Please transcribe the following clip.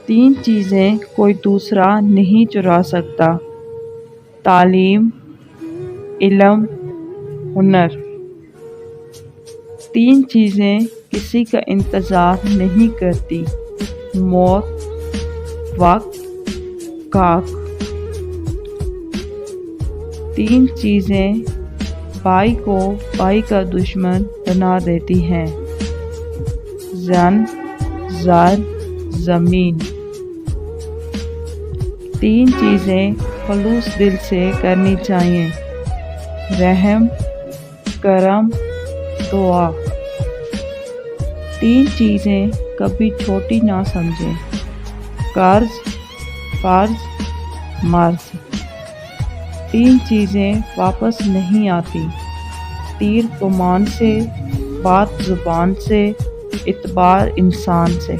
تین چیزیں کوئی دوسرا نہیں چرا سکتا: تعلیم، علم، ہنر۔ تین چیزیں کسی کا انتظار نہیں کرتی: موت، وقت، خاک۔ تین چیزیں بھائی کو بھائی کا دشمن بنا دیتی ہیں: زن، زر، زمین۔ تین چیزیں خلوص دل سے کرنی چاہیے: رحم، کرم، دعا۔ تین چیزیں کبھی چھوٹی نہ سمجھیں: قرض، فرض، مرض۔ تین چیزیں واپس نہیں آتی: تیر کمان سے، بات زبان سے، اعتبار انسان سے۔